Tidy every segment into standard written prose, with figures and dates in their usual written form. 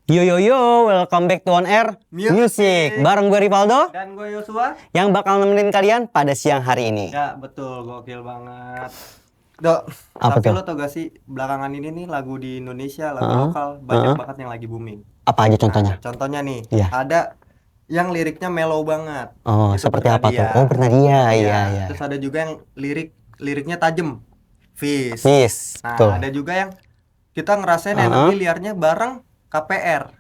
Yo yo yo, welcome back to On Air Music. Bareng gue Rivaldo dan gue Yosua yang bakal nemenin kalian pada siang hari ini. Ya betul, gokil banget. Dok, Apa tapi tuh? lo tau gak sih belakangan ini nih lagu di Indonesia, lagu lokal banyak banget yang lagi booming. Apa aja contohnya? Nah, contohnya nih, Iya. ada yang liriknya mellow banget. Oh, Itu seperti apa tuh? Bernadia. Oh, Bernadia, iya. Terus ada juga yang liriknya tajam, Fish. Fish, Nah, betul. ada juga yang kita ngerasain energi liarnya bareng KPR.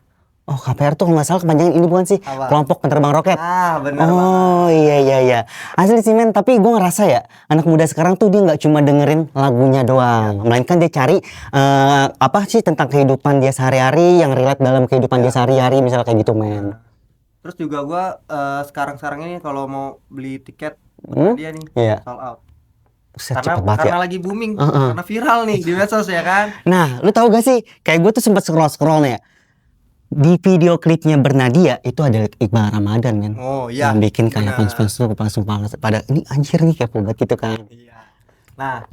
Oh, KPR tuh kalau nggak salah kepanjangan ini bukan sih? Apa? Kelompok Penerbang Roket. Ah, bener Oh, iya. Asli sih men, tapi gue ngerasa ya, anak muda sekarang tuh dia nggak cuma dengerin lagunya doang, melainkan dia cari apa sih tentang kehidupan dia sehari-hari yang relate dalam kehidupan dia sehari-hari, misalnya kayak gitu men. Terus juga gua sekarang ini kalau mau beli tiket dia nih Iya. sold out. Buset, Karena cepet banget ya. lagi booming, karena viral nih di medsos ya kan. Nah, lu tahu gak sih, kayak gue tuh sempat scroll nih ya. Di video klipnya Bernadia itu ada Iqbal Ramadan men. Oh iya. Yang bikin kayak benar. fans tuh langsung pada ini anjir nih kayak banget gitu kan. Iya. Nah,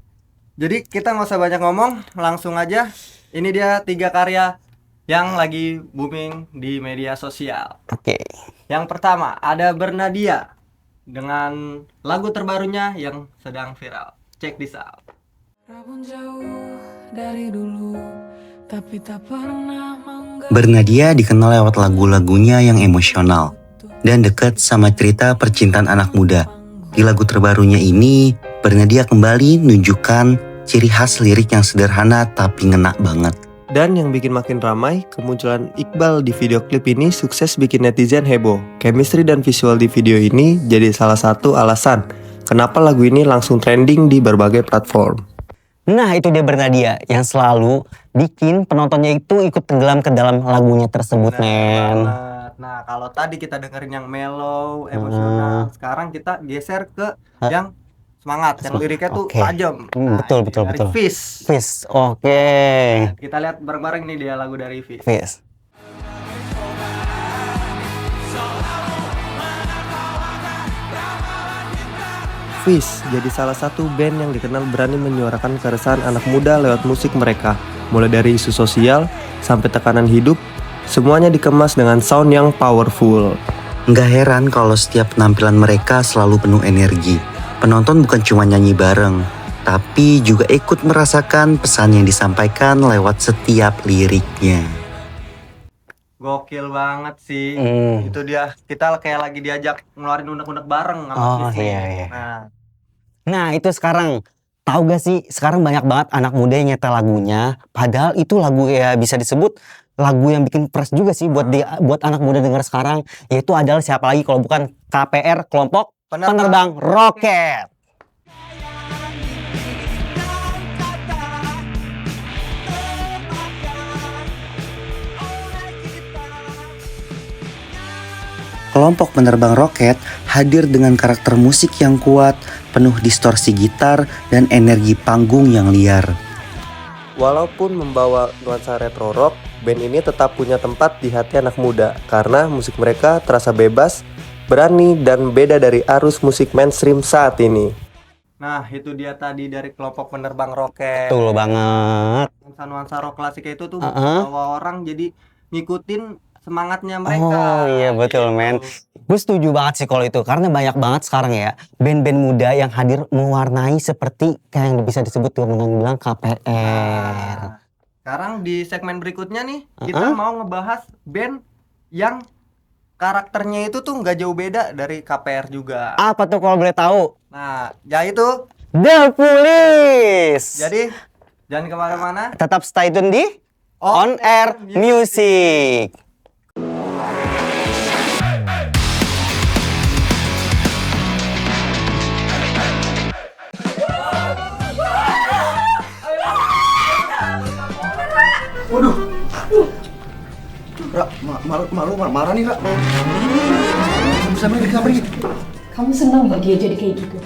jadi kita nggak usah banyak ngomong, langsung aja. Ini dia 3 karya yang lagi booming di media sosial. Oke. Yang pertama ada Bernadia dengan lagu terbarunya yang sedang viral. Check this out. Rabun jauh dari dulu, tapi tak pernah Bernadia dikenal lewat lagu-lagunya yang emosional dan dekat sama cerita percintaan anak muda. Di lagu terbarunya ini, Bernadia kembali menunjukkan ciri khas lirik yang sederhana tapi ngena banget. Dan yang bikin makin ramai, kemunculan Iqbal di video klip ini sukses bikin netizen heboh. Chemistry dan visual di video ini jadi salah satu alasan kenapa lagu ini langsung trending di berbagai platform. Nah, itu dia Bernadia yang selalu bikin penontonnya itu ikut tenggelam ke dalam lagunya tersebut, men. Nah, kalau tadi kita dengerin yang mellow, emosional, sekarang kita geser ke yang semangat, yang liriknya tuh tajam. Betul. Fish. Fish, oke. Kita lihat bareng-bareng nih dia lagu dari Fish. Fish. Fish jadi salah satu band yang dikenal berani menyuarakan keresahan anak muda lewat musik mereka. Mulai dari isu sosial sampai tekanan hidup, semuanya dikemas dengan sound yang powerful. Nggak heran kalau setiap penampilan mereka selalu penuh energi. Penonton bukan cuma nyanyi bareng, tapi juga ikut merasakan pesan yang disampaikan lewat setiap liriknya. Gokil banget sih. Itu dia, kita kayak lagi diajak ngeluarin unek-unek bareng sama Fish. Iya. Nah, itu sekarang tahu gak sih, sekarang banyak banget anak muda yang nyetel lagunya, padahal itu lagu ya bisa disebut lagu yang bikin fresh juga sih buat anak muda denger sekarang, yaitu adalah siapa lagi kalau bukan KPR, Kelompok Penerbang Roket. Kelompok Penerbang Roket hadir dengan karakter musik yang kuat, penuh distorsi gitar, dan energi panggung yang liar. Walaupun membawa nuansa retro rock, band ini tetap punya tempat di hati anak muda karena musik mereka terasa bebas, berani, dan beda dari arus musik mainstream saat ini. Nah, itu dia tadi dari Kelompok Penerbang Roket. Betul banget. Nuansa rock klasik itu tuh bawa orang jadi ngikutin semangatnya mereka. Oh iya betul men. Gue setuju banget sih kalau itu, karena banyak banget sekarang ya band-band muda yang hadir mewarnai seperti kayak yang bisa disebut dengan bilang KPR. Sekarang di segmen berikutnya nih kita mau ngebahas band yang karakternya itu tuh nggak jauh beda dari KPR juga. Apa tuh kalau boleh tahu? Nah, yaitu The Police. Jadi jangan kemana-mana. Tetap stay tune di On Air Music. Waduh. Ra, malu marah nih, Ra. Bisa pergi. Kamu senang gak dia jadi kayak gitu?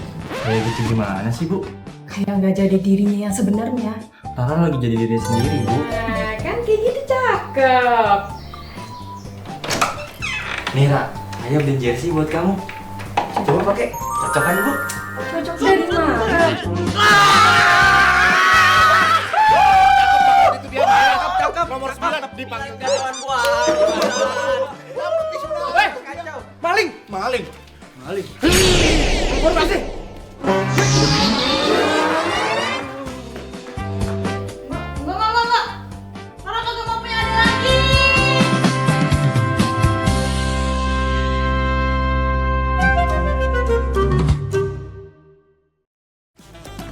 Kayak gitu gimana sih, Bu? Kayak gak jadi dirinya yang sebenarnya. Rara lagi jadi diri sendiri, Bu. Nah, kan kayak gitu cakep. Nih, Ra, ayo beli jersey buat kamu. Coba pakai. Cocok kan, Bu? Cocok dari mana? Itu dia, cakep. Nomor 9 dipanggil kawan gua.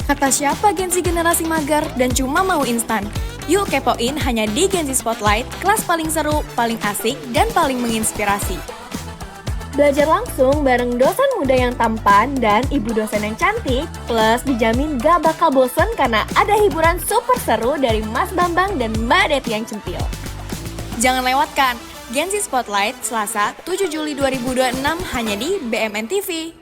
Kata siapa Gen Z generasi mager dan cuma mau instan? Yuk kepoin hanya di Gen Z Spotlight, kelas paling seru, paling asik, dan paling menginspirasi. Belajar langsung bareng dosen muda yang tampan dan ibu dosen yang cantik, plus dijamin gak bakal bosen karena ada hiburan super seru dari Mas Bambang dan Mbak Deti yang centil. Jangan lewatkan Gen Z Spotlight Selasa 7 Juli 2026 hanya di BMN TV.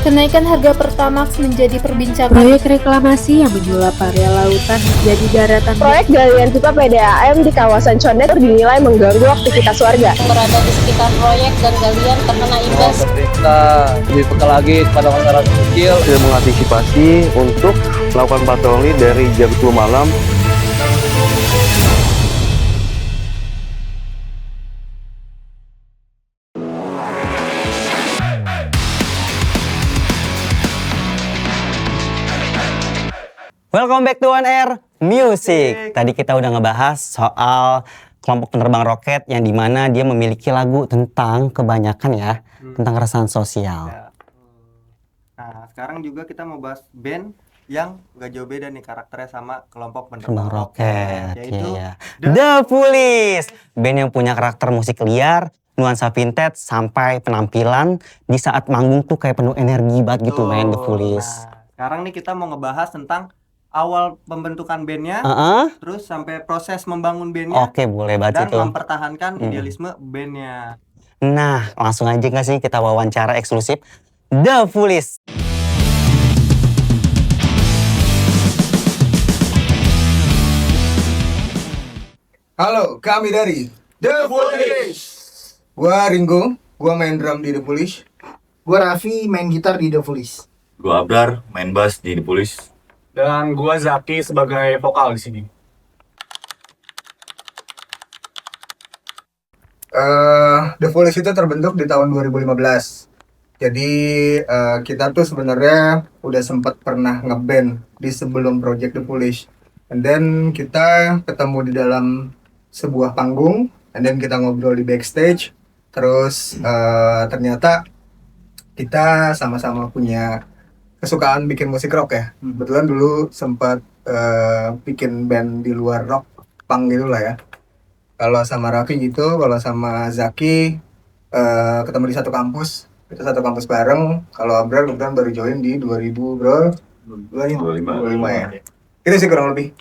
Kenaikan harga Pertamax menjadi perbincangan. Proyek reklamasi yang menyulap area lautan menjadi daratan. Proyek galian pipa PDAM di kawasan Condet dinilai mengganggu aktivitas warga. Berada di sekitar proyek dan galian terkena imbas. Pemerintah lebih peka lagi kepada masyarakat kecil. Sudah mengantisipasi untuk melakukan patroli dari jam 10 malam. Welcome back to On Air Music. Tadi kita udah ngebahas soal kelompok penerbang roket yang dimana dia memiliki lagu tentang kebanyakan ya, tentang keresahan sosial. Ya. Nah, sekarang juga kita mau bahas band yang gak jauh beda nih karakternya sama kelompok penerbang Terbang roket, yaitu iya. The Foolish, band yang punya karakter musik liar, nuansa vintage sampai penampilan di saat manggung tuh kayak penuh energi banget gitu main The Foolish. Nah, sekarang nih kita mau ngebahas tentang awal pembentukan bandnya, terus sampai proses membangun bandnya. Oke, boleh banget dan itu. mempertahankan idealisme bandnya. Nah, langsung aja nggak sih kita wawancara eksklusif The Foolish. Halo, kami dari The Foolish. Gua Ringo, gua main drum di The Foolish. Gua Raffi, main gitar di The Foolish. Gua Abrar, main bass di The Foolish. Dan gua Zaki sebagai vokal di sini. The Foolish itu terbentuk di tahun 2015. Jadi kita tuh sebenarnya udah sempat pernah ngeband di sebelum project The Foolish. And then kita ketemu di dalam sebuah panggung, and then kita ngobrol di backstage. Terus ternyata kita sama-sama punya kesukaan bikin musik rock ya. Kebetulan dulu sempat bikin band di luar rock, punk gitu lah ya. Kalau sama Raffi gitu, kalau sama Zaki ketemu di satu kampus. Kita satu kampus bareng. Kalau Abrar kebetulan baru join di 2000 bro. 25 ya. Itu sih kurang lebih.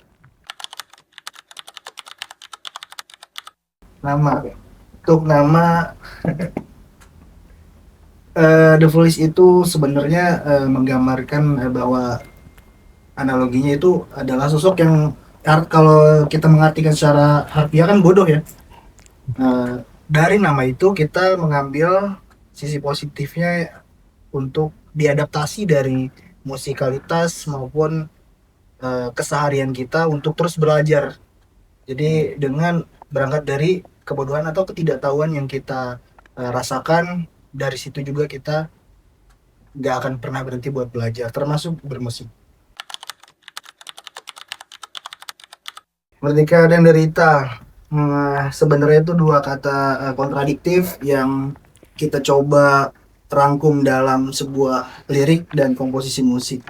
Nama. Untuk nama The Foolish itu sebenarnya menggambarkan bahwa analoginya itu adalah sosok yang kalau kita mengartikan secara harfiah kan bodoh ya. Dari nama itu kita mengambil sisi positifnya untuk diadaptasi dari musikalitas maupun keseharian kita untuk terus belajar. Jadi dengan berangkat dari kebodohan atau ketidaktahuan yang kita rasakan, dari situ juga kita gak akan pernah berhenti buat belajar, termasuk bermusik. Merdeka dan derita, sebenarnya itu dua kata kontradiktif yang kita coba rangkum dalam sebuah lirik dan komposisi musik.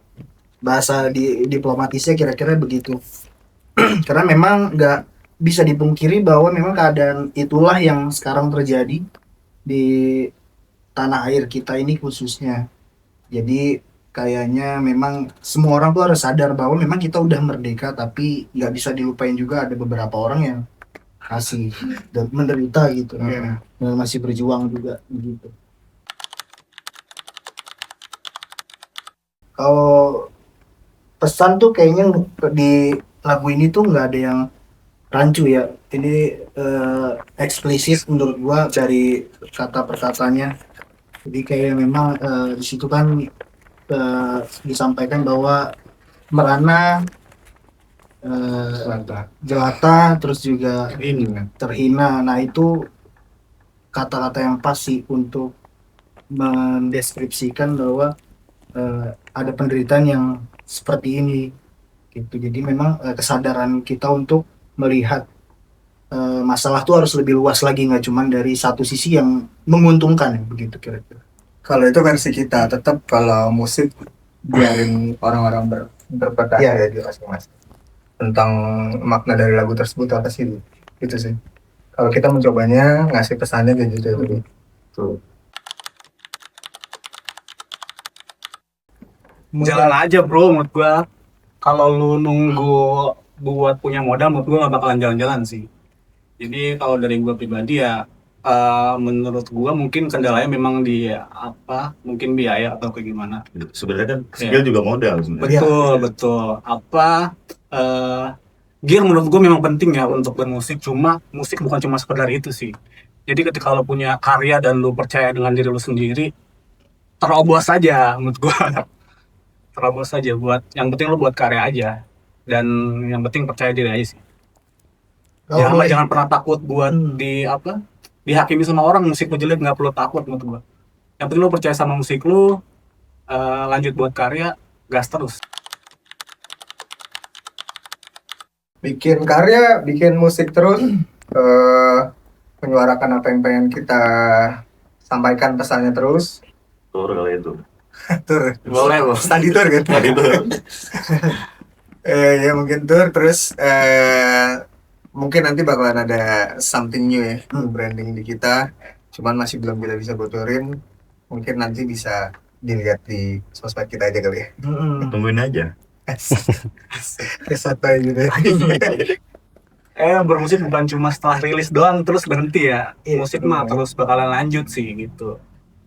Bahasa diplomatisnya kira-kira begitu. Karena memang gak bisa dipungkiri bahwa memang keadaan itulah yang sekarang terjadi di tanah air kita ini khususnya. Jadi kayaknya memang semua orang tuh harus sadar bahwa memang kita udah merdeka, tapi nggak bisa dilupain juga ada beberapa orang yang masih menderita gitu, dan masih berjuang juga begitu. Kalau pesan tuh kayaknya di lagu ini tuh nggak ada yang rancu ya. Ini eksplisit menurut gua dari kata perkataannya. Jadi kayak memang di situ kan disampaikan bahwa merana, jelata, terus juga terhina. Nah itu kata-kata yang pas sih untuk mendeskripsikan bahwa ada penderitaan yang seperti ini gitu. Jadi memang kesadaran kita untuk melihat masalah tuh harus lebih luas lagi, nggak cuma dari satu sisi yang menguntungkan begitu kira-kira. Kalau itu versi kita, tetap kalau musik biarin orang-orang berinterpretasi ya di masing-masing tentang makna dari lagu tersebut apa sih, itu sih. Kalau kita mencobanya ngasih pesannya dan juga lebih tuh. Jalan aja bro menurut gua. Kalau lu nunggu buat punya modal, menurut gua nggak bakalan jalan-jalan sih. Jadi kalau dari gua pribadi ya, menurut gua mungkin kendalanya memang di apa? Mungkin biaya atau kayak gimana. Sebenarnya kan skill juga modal sebenarnya. Betul. Apa? Gear menurut gua memang penting ya untuk bermusik. Cuma musik bukan cuma sekedar itu sih. Jadi ketika lo punya karya dan lu percaya dengan diri lu sendiri, terobos saja menurut gua. Terobos saja buat. Yang penting lu buat karya aja. Dan yang penting percaya diri aja sih. Jangan pernah takut buat dihakimi sama orang musik lu jelek, nggak perlu takut menurut gua. Yang penting lu percaya sama musik lu, lanjut buat karya, gas terus. Bikin karya, bikin musik terus, menyuarakan apa yang pengen kita sampaikan pesannya terus. Tur kali itu. Tur. Boleh bos. Tadi tur kan? Tadi tur. Ya mungkin tur terus mungkin nanti bakalan ada something new ya, branding di kita. Cuman masih belum kita bisa bocorin. Mungkin nanti bisa dilihat di sosmed kita aja kali ya. Tungguin aja. Kesatai gitu ya. Bermusik bukan cuma setelah rilis doang terus berhenti ya. Musik mah terus bakalan lanjut sih gitu.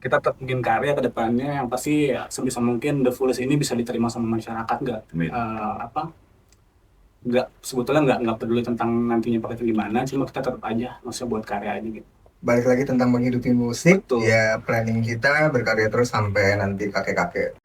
Kita tetap bikin karya ke depannya yang pasti ya, sebisa mungkin The Foolish ini bisa diterima sama masyarakat sebetulnya nggak peduli tentang nantinya pakai gimana, cuma kita tetap aja maksudnya buat karya aja gitu. Balik lagi tentang menghidupi musik. Betul. Ya planning kita berkarya terus sampai nanti kakek-kakek.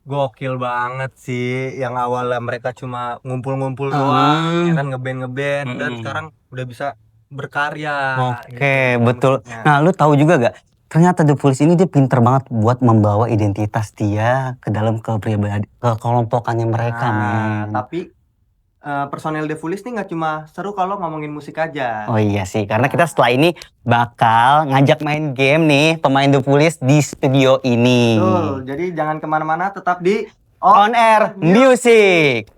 Gokil banget sih, yang awalnya mereka cuma ngumpul-ngumpul doang, ya kan ngeband dan sekarang udah bisa berkarya. Oke, betul. Nah, lu tahu juga gak? Ternyata The Foolish ini dia pinter banget buat membawa identitas dia ke dalam kelompokannya mereka, men. Tapi personel The Foolish nih nggak cuma seru kalau ngomongin musik aja. Oh iya sih, karena kita setelah ini bakal ngajak main game nih pemain The Foolish di studio ini. Betul, jadi jangan kemana-mana, tetap di On Air Music.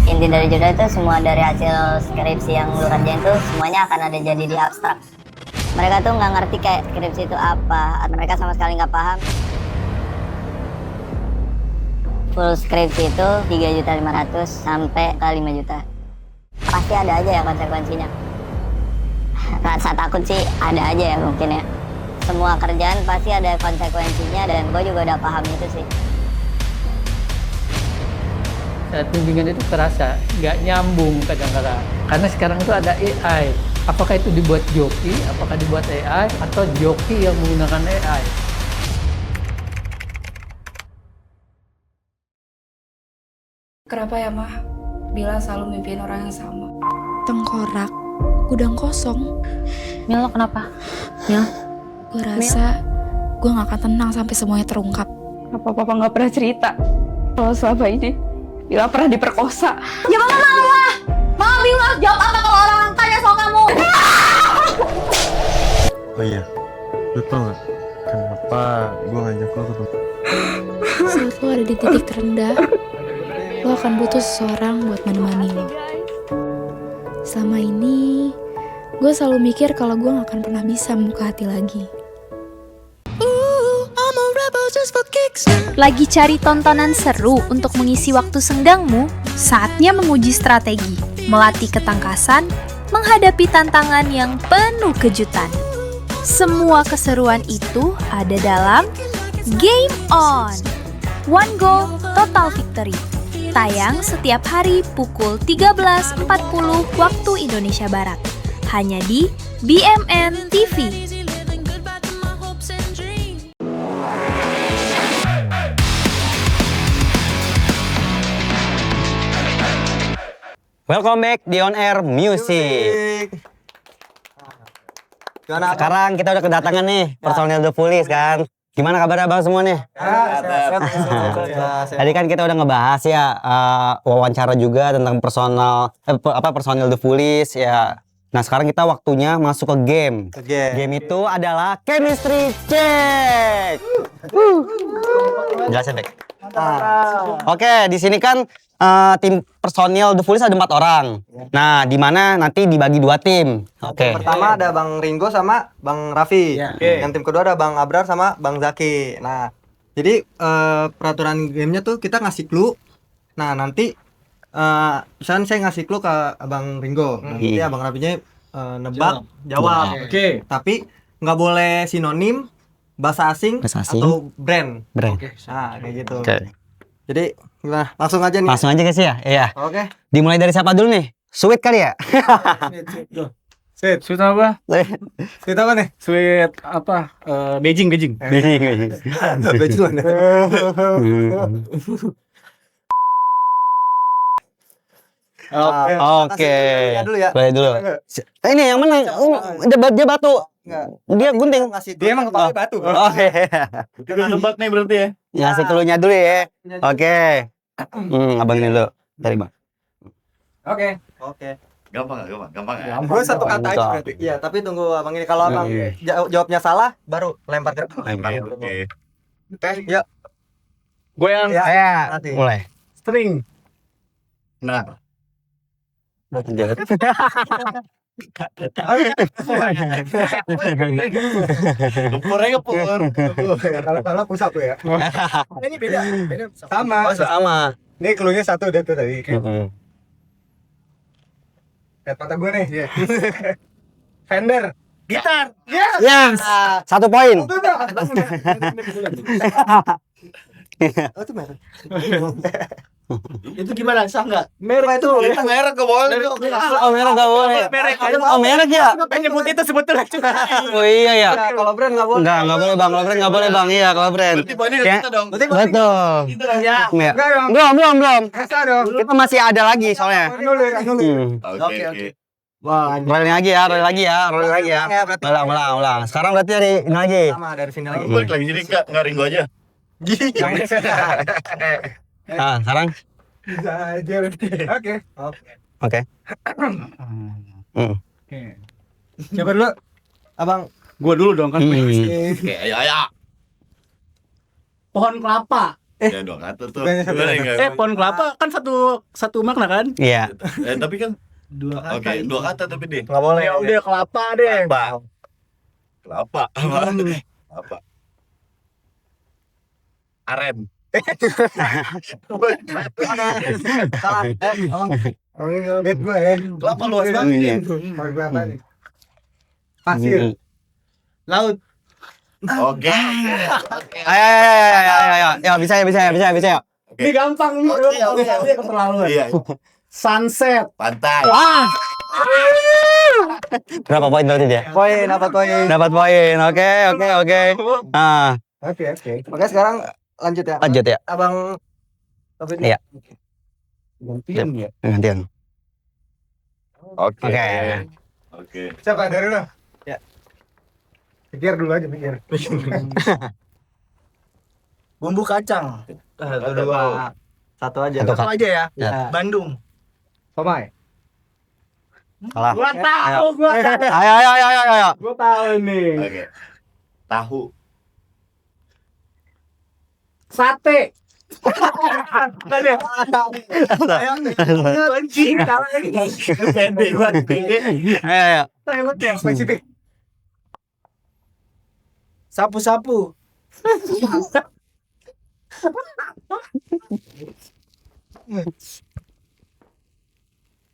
Inti dari judul itu semua dari hasil skripsi yang lu kerjain tuh semuanya akan ada jadi di abstrak. Mereka tuh nggak ngerti kayak skripsi itu apa, mereka sama sekali nggak paham. Full skripsi itu 3.500.000 sampai ke 5 juta. Pasti ada aja ya konsekuensinya. Rasa takut sih ada aja ya mungkin ya. Semua kerjaan pasti ada konsekuensinya dan gue juga udah paham itu sih. Tunjungan itu terasa nggak nyambung kadang-kadang karena sekarang itu ada AI. Apakah itu dibuat joki, apakah dibuat AI atau joki yang menggunakan AI? Kenapa ya, Mah? Bila selalu mimpiin orang yang sama. Tengkorak, gudang kosong. Mil, lo kenapa? Mil? Gue rasa gue gak akan tenang sampai semuanya terungkap. Apa papa nggak pernah cerita kalau selama ini Bila pernah diperkosa? Ya mama malu lah. Mama bingung harus jawab apa kalau orang tanya soal kamu. Oh iya, lu tau gak kenapa gue ngajak lo ketemu? Saat lo ada di titik terendah, lo akan butuh seseorang buat menemani lo. Selama ini, gue selalu mikir kalau gue gak akan pernah bisa membuka hati lagi. Lagi cari tontonan seru untuk mengisi waktu senggangmu? Saatnya menguji strategi, melatih ketangkasan, menghadapi tantangan yang penuh kejutan. Semua keseruan itu ada dalam Game On! One Goal, Total Victory. Tayang setiap hari pukul 13.40 waktu Indonesia Barat. Hanya di BMN TV. Welcome back di On Air Music. Sekarang kita udah kedatangan nih personel The Foolish kan. Gimana kabarnya Bang semua nih? Tadi kan kita udah ngebahas ya wawancara juga tentang personil The Foolish ya. Nah sekarang kita waktunya masuk ke game. Game itu adalah chemistry check. Jelasin Bek. Oke, di sini kan tim personil The Foolish ada 4 orang. Nah, di mana nanti dibagi 2 tim. Oke. Pertama ada Bang Ringo sama Bang Raffi. Yang tim kedua ada Bang Abrar sama Bang Zaki. Nah, jadi peraturan gamenya tuh kita ngasih clue. Nah, nanti misalnya saya ngasih clue ke Abang Ringo. Nanti Abang Raffinya nebak, jawab. Oke. Tapi nggak boleh sinonim, bahasa asing, atau brand. Brand. Nah, kayak gitu. Oke. Jadi gimana? Langsung aja nih. Langsung aja guys ya. Iya. Oke. Dimulai dari siapa dulu nih? Sweet kali ya? Sweet apa? Sweet apa nih? Sweet apa? Beijing. Beijing. Oke. Boleh dulu. Ini yang menang. Dia batu. Dia gunting. Dia emang kepala batu. Oke. Kita nebak nih berarti ya. Ngasih clue-nya dulu ya. Oke. Abang ini dulu. Dari Bang. Oke. Gampang. Gue satu kata aja berarti. Iya, tapi tunggu Abang ini. Kalau Abang jawabnya salah, baru lempar ke Oke. Yuk. Gue yang nanti. Mulai. string. Nah. Kalau pusat tuh ya. Ini beda. Sama. Ini cluenya satu udah tuh tadi. Lihat mata gue nih. Fender. Gitar. Yes. 1 poin. Itu merek. Itu gimana? Sah nggak? Merek itu. Merek gak boleh. Oh merek gak boleh. Oh merek ya? Pengen nyebut itu sebetulnya. Oh iya ya. Kalau brand nggak boleh. Enggak boleh Bang. Kalau brand nggak boleh Bang. Iya kalau brand. Betul. Ya. Belum. Kita masih ada lagi soalnya. Oke. Wah, Rolling lagi ya. Ulang. Sekarang berarti dari ini lagi. sama dari sini lagi. Balik lagi jadi enggak Ringo aja. Nah, sekarang. Bisa aja. Oke. Siapa dulu? Abang. Gua dulu dong kan. Oke, ayo. Pohon kelapa. Ya 2 kata tuh. Pohon kelapa kan satu makna kan? Iya. Tapi kan 2 kata. Oke, 2 kata tapi deh. Nggak boleh. Ya udah kelapa deh. Kelapa. Apa? Aren. Salah. Lihat gue ya. Kelapa luas banget. Kelapa nih. Pasir. Laut. Oke. Ayo. Ya bisa ya. Ini gampang nih. Dia keterlaluan. Iya. Sunset. Pantai. Berapa poin berarti dia? Dapat poin. Dapat poin. Oke. Nah, Oke. Oke, sekarang lanjut ya. lanjut ya. Abang Iya. Gantian. Oke. Siapa dari lo? Ya. Pikir dulu aja. Bumbu kacang. Satu aja. Satu aja ya. Ya. Bandung. Somai. Salah. Gua tahu. Ayo. Gua tahu nih. Oke. Tahu. Sate. Anjing, pendek banget. Ayo. Spesifik. Sapu-sapu.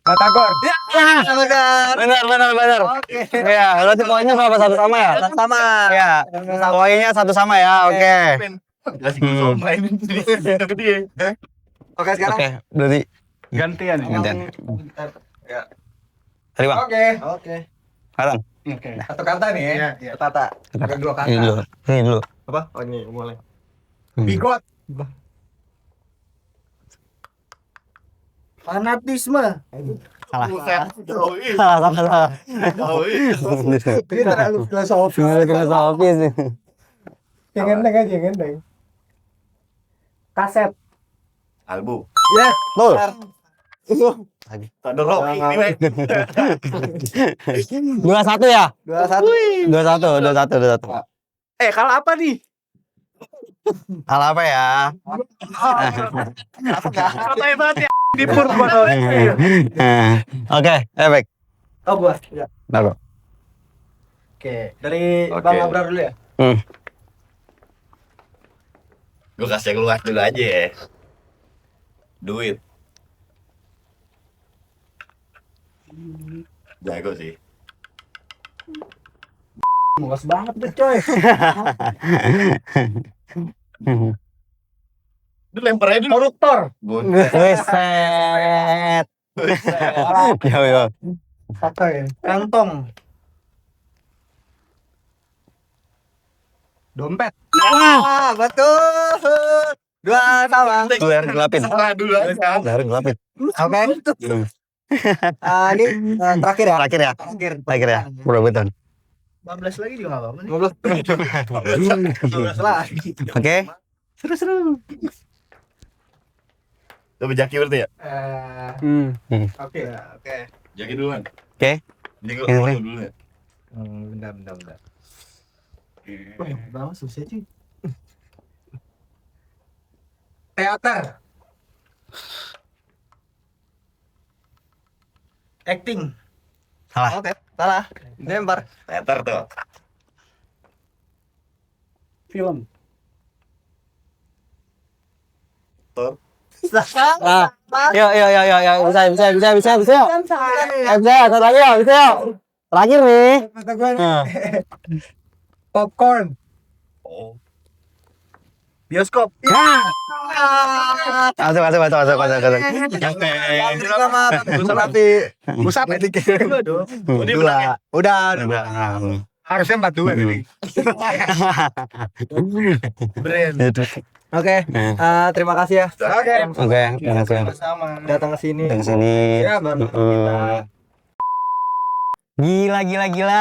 Batagor. Benar. Oke. Ya, berarti poinnya berapa? 1 sama ya? Sama. Ya. Poinnya 1 sama ya. Oke. Oke, sekarang. Oke, berarti Gantian. Tadi Bang. Oke. Sekarang. Oke. Satu kata nih ya. Satu kata. Bukan 2 kata. Ini dulu. Apa? Oh, ini boleh. Bigot. Fanatisme. Salah. Jokowi. Salah. Ini terlalu filosofis. Filosofis. Yang ganteng aja, yang ganteng. Kaset. Album. Ya, Betul. Lagi. Tandor Rocky ini, Wek. 2-1 ya? 21. 2-1. Kalah apa nih? Kalah apa ya? Apa hebat ya? Di Purba. Oke, baik. Oh gua. Ya. Bagus. Oke, dari Bang Abrar dulu ya. Gue kasih yang luas dulu aja ya. Duit. Jago sih. Luas banget deh coy. Lu lempar aja dulu. Koruptor. Buset. Yo. Apa ya? Kantong. Dompet. Wah, betul. 2 sama. Layar gelapin. Salah dulu aja. Layar gelapin. Oke. Ini terakhir ya. Terakhir ya. Betul. 15 lagi juga enggak apa-apa nih. 12 lagi. Oke. Seru-seru. Coba Jaki berarti ya? Oke. Jaki duluan. Oke. Ini Ini boleh. dulu ya. Bentar. Wah, banget susah cuy. Teater. Acting. Salah. Oke, salah. Lempar. Teater tuh. Film. Tor. Yo. Bisa. Satu lagi ya, bisa ya. Terakhir nih. Kata gua nih. Popcorn. Oh. Bioskop. Masuk. Pusat dong. Udah. Harusnya 42 tadi. Oke, terima kasih ya. Oke, terima kasih. Datang ke sini. Ya, baru kita. Gila.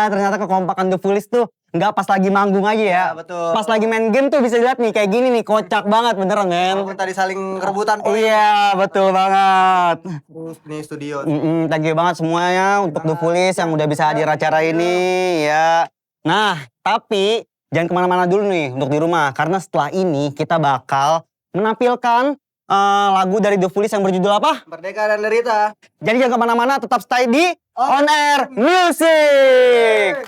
Ternyata kekompakan The Foolish tuh nggak pas lagi manggung aja ya. Betul. Pas lagi main game tuh bisa dilihat nih kayak gini nih, kocak banget beneran men. Walaupun tadi saling rebutan poin. Iya, betul banget. Terus nih studio. Thank you banget semuanya untuk The Foolish yang udah bisa hadir acara ini ya. Nah, tapi jangan kemana-mana dulu nih untuk di rumah. Karena setelah ini kita bakal menampilkan lagu dari The Foolish yang berjudul apa? Merdeka dan Derita. Jadi jangan kemana-mana, tetap stay di On Air Music.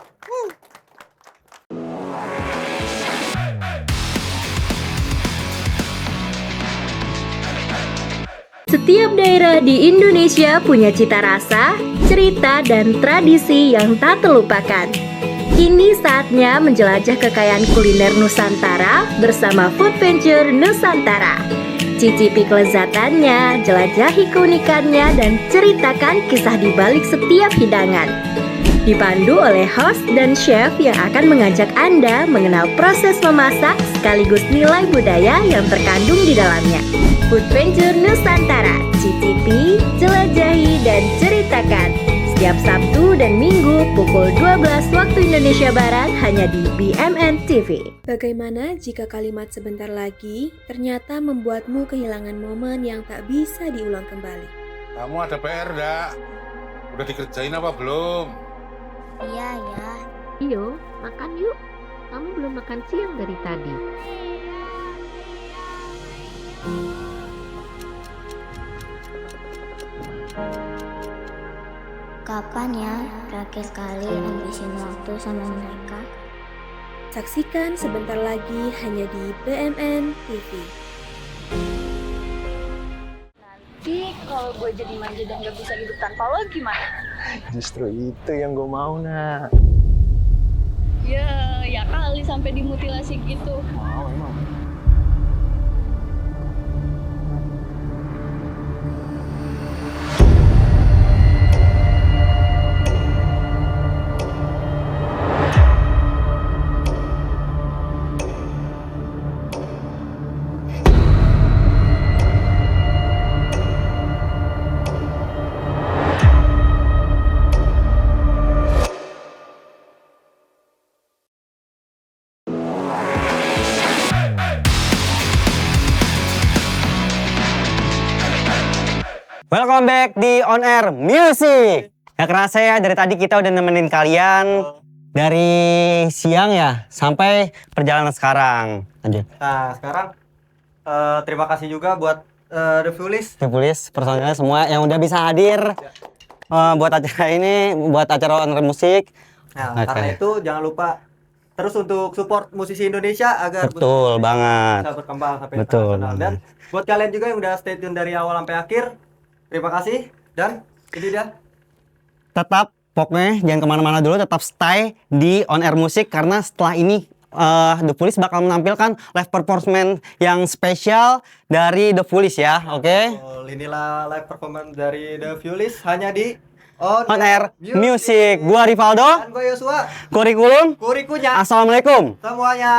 Setiap daerah di Indonesia punya cita rasa, cerita, dan tradisi yang tak terlupakan. Kini saatnya menjelajah kekayaan kuliner Nusantara bersama Food Venture Nusantara. Cicipi kelezatannya, jelajahi keunikannya, dan ceritakan kisah di balik setiap hidangan. Dipandu oleh host dan chef yang akan mengajak Anda mengenal proses memasak sekaligus nilai budaya yang terkandung di dalamnya. Food Venture Nusantara, cicipi, jelajahi, dan ceritakan. Setiap Sabtu dan Minggu pukul 12 waktu Indonesia Barat hanya di BMN TV. Bagaimana jika kalimat sebentar lagi ternyata membuatmu kehilangan momen yang tak bisa diulang kembali? Kamu ada PR enggak? Udah dikerjain apa belum? Iya ya. Iyo, makan yuk. Kamu belum makan siang dari tadi. Kapan ya terakhir kali habisin waktu sama mereka? Saksikan sebentar lagi hanya di BMN TV. Nanti kalau gue jadi manja dan gak bisa hidup tanpa lo gimana? Justru itu yang gue mau, nak. Ya kali sampai dimutilasi gitu. Mau emang. Welcome back di On Air Music. Gak kerasa ya, dari tadi kita udah nemenin kalian dari siang ya sampai perjalanan sekarang. Lanjut. Nah, sekarang terima kasih juga buat The Fulis. The Fulis, personilnya semua yang udah bisa hadir buat acara ini, buat acara On Air Music. Nah, karena itu jangan lupa terus untuk support musisi Indonesia agar betul banget bisa berkembang sampai betul internasional. Dan buat kalian juga yang udah stay tune dari awal sampai akhir, terima kasih. Dan ini dia. Tetap pokoknya jangan kemana-mana dulu, tetap stay di On Air Music karena setelah ini The Fulis bakal menampilkan live performance yang spesial dari The Fulis ya, oke? Inilah live performance dari The Fulis hanya di On Air Music. Gua Rivaldo. Dan gue Yosua. Kurikulum. Kurikunya. Assalamualaikum. Semuanya.